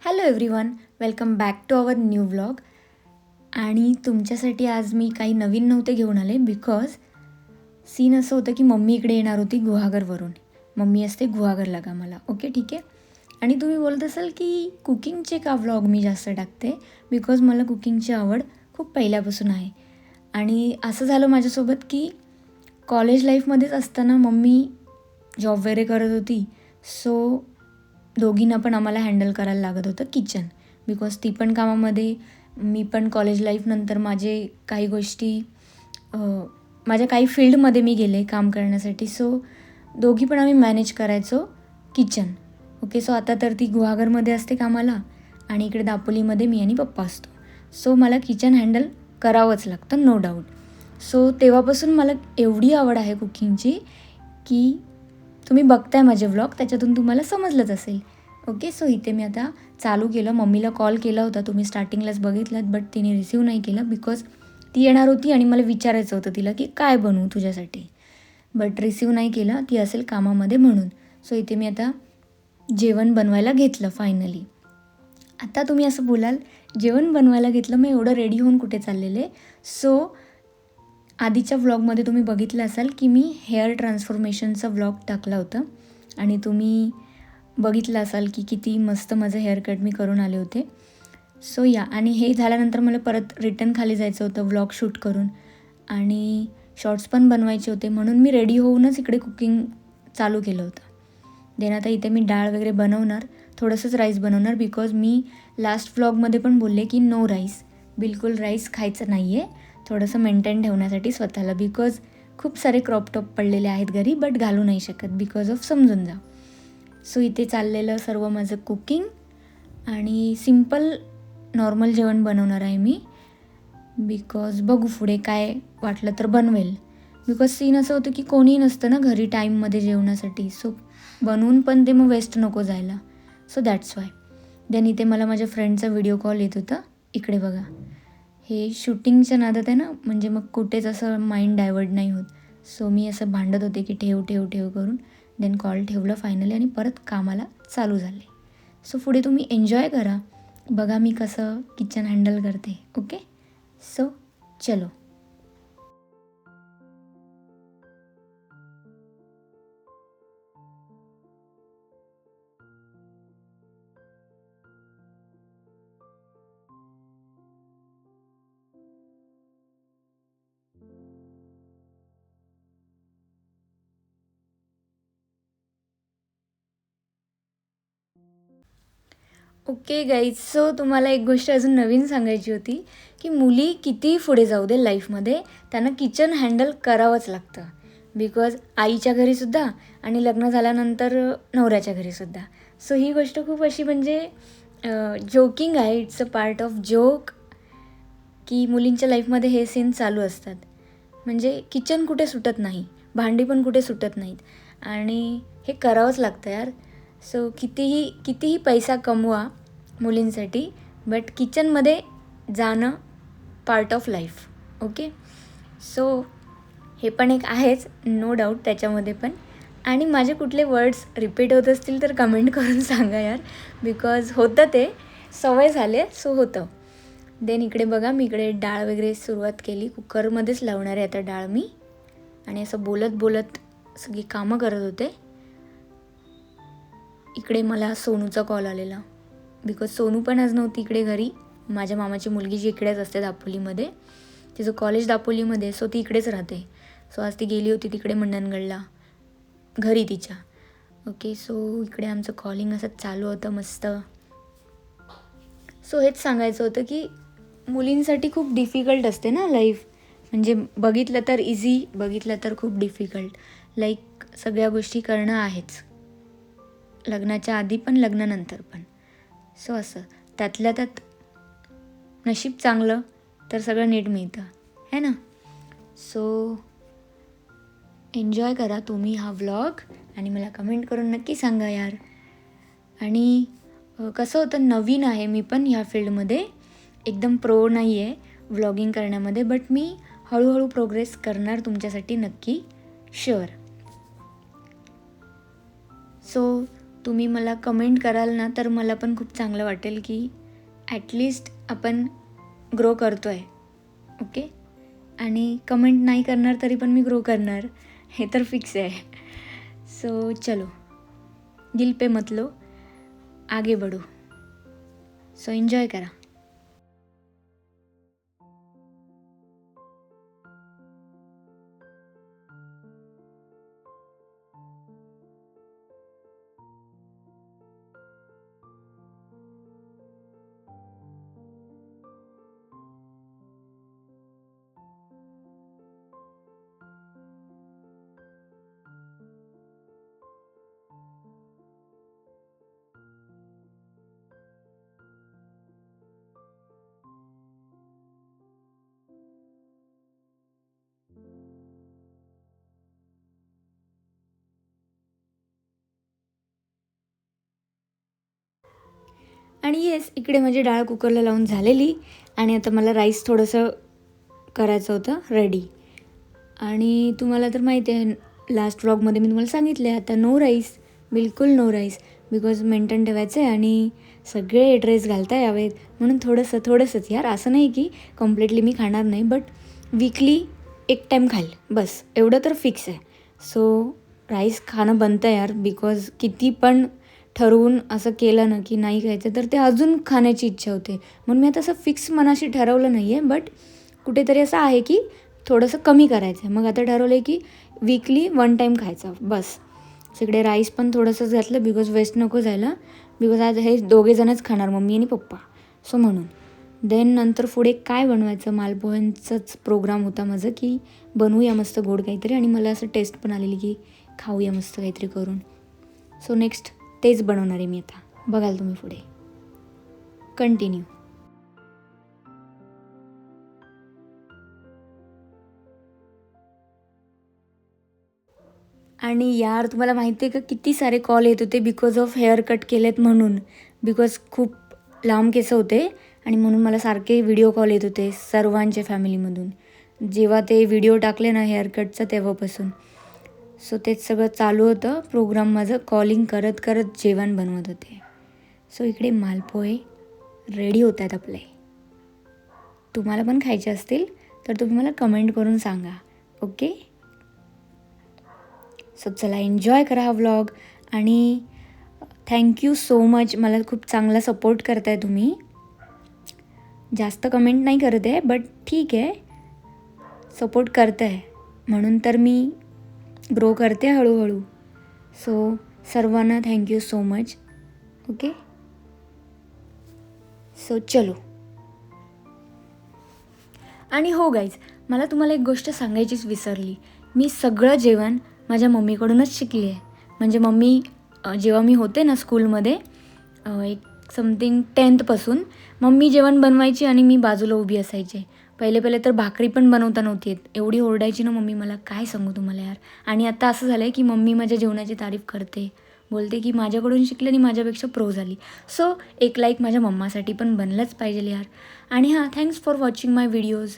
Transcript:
Hello everyone, welcome back to our new vlog. आणि तुमच्यासाठी आज मी काही नवीन नव्हते घेऊन आले बिकॉज सीन असं होतं की मम्मी इकडे येणार होती गुहागरवरून. मम्मी असते गुहागरला कामाला. ओके, ठीक आहे. आणि तुम्ही बोलत असाल की कुकिंगचे का व्लॉग मी जास्त टाकते, बिकॉज मला कुकिंगची आवड खूप पहिल्यापासून आहे. आणि असं झालं माझ्यासोबत की कॉलेज लाईफमध्येच असताना मम्मी जॉब वगैरे करत होती, सो दोघींना पण आम्हाला हँडल करायला लागत होतं किचन, बिकॉज ती पण कामामध्ये, मी पण कॉलेज लाईफनंतर काही गोष्टी माझ्या काही फील्डमध्ये मी गेले काम करण्यासाठी. सो दोघी पण आम्ही मॅनेज करायचो किचन. ओके, सो आता तर ती गुहागरमध्ये असते कामाला आणि इकडे दापोलीमध्ये मी आणि पप्पा असतो. सो मला किचन हँडल करावंच लागतं, नो डाऊट. सो तेव्हापासून मला एवढी आवड आहे कुकिंगची की तुम्ही बघताय माझे व्लॉग, त्याच्यातून तुम्हाला समजलंच असेल. ओके, सो इथे मी आता चालू केलं. मम्मीला कॉल केला होता, तुम्ही स्टार्टिंगलाच बघितलात, बट तिने रिसीव नाही केला बिकॉज ती येणार होती आणि मला विचारायचं होतं तिला की काय बनवू तुझ्यासाठी, बट रिसीव नाही केला, ती असेल कामामध्ये म्हणून. सो इथे मी आता जेवण बनवायला घेतलं फायनली. आता तुम्ही असं बोलाल जेवण बनवायला घेतलं, मग एवढं रेडी होऊन कुठे चाललेले. सो आधीच्या व्लॉगमध्ये तुम्ही बघितलं असाल की मी हेअर ट्रान्सफॉर्मेशनचा व्लॉग टाकला होता आणि तुम्ही बघितलं असाल की किती मस्त माझं हेअरकट मी करून आले होते. सो आणि हे झाल्यानंतर मला परत रिटर्न खाली जायचं होतं व्लॉग शूट करून आणि शॉर्ट्स पण बनवायचे होते, म्हणून मी रेडी होऊनच इकडे कुकिंग चालू केलं होतं. देन आता इथे मी डाळ वगैरे बनवणार, थोडंसंच राईस बनवणार, बिकॉज मी लास्ट व्लॉगमध्ये पण बोलले की नो राईस, बिलकुल राईस खायचं नाही आहे, थोडंसं मेंटेन ठेवण्यासाठी स्वतःला, बिकॉज खूप सारे क्रॉप टॉप पडलेले आहेत घरी, बट घालू नाही शकत बिकॉज ऑफ समजून जा. सो इथे चाललेलं सर्व माझं कुकिंग आणि सिम्पल नॉर्मल जेवण बनवणार आहे मी, बिकॉज बघू पुढे काय वाटलं तर बनवेल. बिकॉज सीन असं होतं की कोणीही नसतं ना घरी टाईममध्ये जेवणासाठी, सो बनवून पण ते मग वेस्ट नको जायला. So that's why. देन इथे मला माझ्या फ्रेंडचा व्हिडिओ कॉल येत होता. इकडे बघा, हे शूटिंगच्या नादात आहे ना, म्हणजे मग कुठेच असं माइंड डायवर्ट नाही होत. सो मी असं भांडत होते की ठेव ठेव ठेव करून. देन कॉल ठेवलं फायनली आणि परत कामाला चालू झाले. सो पुढे तुम्ही एन्जॉय करा, बघा मी कसं किचन हँडल करते. ओके, सो चलो. ओके गाईज, सो तुम्हाला एक गोष्ट अजून नवीन सांगायची होती की मुली कितीही पुढे जाऊ दे लाईफमध्ये, त्यांना किचन हँडल करावंच लागतं, बिकॉज आईच्या घरीसुद्धा आणि लग्न झाल्यानंतर नवऱ्याच्या घरीसुद्धा. सो ही गोष्ट खूप अशी म्हणजे जोकिंग आहे, it's a part of joke, की मुलींच्या लाईफमध्ये हे सीन चालू असतात. म्हणजे किचन कुठे सुटत नाही, भांडी पण कुठे सुटत नाहीत आणि हे करावंच लागतं यार. सो कितीही कितीही पैसा कमवा मुलींसाठी, बट किचनमध्ये जाणं part of life. Okay, so हे पण एक आहेच, नो डाऊट त्याच्यामध्ये पण. आणि माझे कुठले वर्ड्स रिपीट होत असतील तर कमेंट करून सांगा यार, बिकॉज होतं ते, सवय झाले, सो होतं. देन इकडे बघा, मी इकडे डाळ वगैरे सुरुवात केली, कुकरमध्येच लावणार आहे आता डाळ मी. आणि असं बोलत बोलत सगळी कामं करत होते. इकडे मला सोनूचा कॉल आलेला, बिकॉज सोनू पण आज नव्हती इकडे घरी. माझ्या मामाची मुलगी जी इकडेच असते दापोलीमध्ये, तिचं कॉलेज दापोलीमध्ये, सो ती इकडेच राहते. सो आज ती गेली होती तिकडे मंडणगडला घरी तिच्या. ओके, सो इकडे आमचं कॉलिंग असं चालू होतं मस्त. सो हेच सांगायचं होतं की मुलींसाठी खूप डिफिकल्ट असते ना लाईफ, म्हणजे बघितलं तर इझी, बघितलं तर खूप डिफिकल्ट. लाईक सगळ्या गोष्टी करणं आहेच, लग्नाच्या आधी पण लग्नानंतर पण. सो असं त्यातल्या त्यात नशीब चांगलं तर सगळं नीट मिळतं, है ना. सो एन्जॉय करा तुम्ही हा व्लॉग आणि मला कमेंट करून नक्की सांगा यार. आणि कसं होतं, नवीन आहे मी पण ह्या फील्डमध्ये, एकदम प्रो नाही आहे व्लॉगिंग करण्यामध्ये, बट मी हळूहळू प्रोग्रेस करणार तुमच्यासाठी नक्की, शुअर. सो तुम्ही मला कमेंट कराल ना, तर मला पण खूप चांगलं वाटेल की ॲटलिस्ट आपण ग्रो करतो आहे. ओके. आणि कमेंट नाही करणार तरी पण मी ग्रो करणार, हे तर फिक्स आहे. सो चलो, दिल पे मत लो, आगे बढ़ो. सो एन्जॉय करा. आणि येस, इकडे माझी डाळ कुकरला लावून झालेली आणि आता मला राईस थोडंसं करायचं होतं रेडी. आणि तुम्हाला तर माहिती आहे लास्ट व्लॉगमध्ये मी तुम्हाला सांगितले आता नो राईस, बिलकुल नो राईस, बिकॉज मेंटेन ठेवायचं आहे आणि सगळे ड्रेस घालता यावेत म्हणून थोडंसंच यार, असं नाही की कम्प्लिटली मी खाणार नाही, बट वीकली एक टाईम खाईल बस, एवढं तर फिक्स आहे. सो राईस खाणं बनतं यार, बिकॉज किती पण ठरवून असं केलं ना की नाही खायचं तर ते अजून खाण्याची इच्छा होते. म्हणून मी आता असं फिक्स मनाशी ठरवलं नाही आहे, बट कुठेतरी असं आहे की थोडंसं कमी करायचं आहे. मग आता ठरवलं आहे की वीकली 1 टाईम खायचा बस. तिकडे राईस पण थोडंसंच घातलं बिकॉज वेस्ट नको जायला, बिकॉज आज हे दोघेजणच खाणार, मम्मी आणि पप्पा. सो म्हणून देन नंतर पुढे काय बनवायचं, मालपोह्यांचाच प्रोग्राम होता माझं की बनवूया मस्त गोड काहीतरी, आणि मला असं टेस्ट पण आलेली की खाऊया मस्त काहीतरी करून. सो नेक्स्ट तेच बनवणार आहे मी आता, बघाल तुम्ही पुढे. कंटिन्यू. आणि यार तुम्हाला माहिती आहे का किती सारे कॉल येत होते बिकॉज ऑफ हेअर कट केलेत म्हणून, बिकॉज खूप लांब केस होते आणि म्हणून मला सारखे व्हिडिओ कॉल येत होते सर्वांच्या फॅमिलीमधून, जेव्हा ते व्हिडिओ टाकले ना हेअर कटचं तेव्हापासून. सो तेच सगळं चालू होतं प्रोग्राम माझं, कॉलिंग करत करत जेवण बनवत होते. सो इकडे मालपोहे रेडी होत आहेत आपले. तुम्हाला पण खायचे असतील तर तुम्ही मला कमेंट करून सांगा. ओके. सो चला एन्जॉय करा हा व्लॉग. आणि थँक्यू सो मच, मला खूप चांगला सपोर्ट करताय तुम्ही. जास्त कमेंट नाही करत आहे बट ठीक आहे, सपोर्ट करत आहे म्हणून तर मी ग्रो करते हळूहळू. सो सर्वांना thank you so much. Okay. So चलो. आणि हो गाईज, मला तुम्हाला एक गोष्ट सांगायचीच विसरली, मी सगळं जेवण माझ्या मम्मीकडूनच शिकली आहे. म्हणजे मम्मी जेव्हा मी होते ना स्कूलमध्ये एक समथिंग 10th मम्मी जेवण बनवायची आणि मी बाजूला उभी असायचे. पहिले तर भाकरी पण बनवता नव्हती येत, एवढी ओरडायची ना मम्मी मला, काय सांगू तुम्हाला यार. आणि आता असं झालं आहे की मम्मी माझ्या जेवणाची तारीफ करते, बोलते की माझ्याकडून शिकले आणि माझ्यापेक्षा प्रो झाली. सो एक लाईक माझ्या मम्मासाठी पण बनलंच पाहिजे यार. आणि हां, thanks for watching my videos.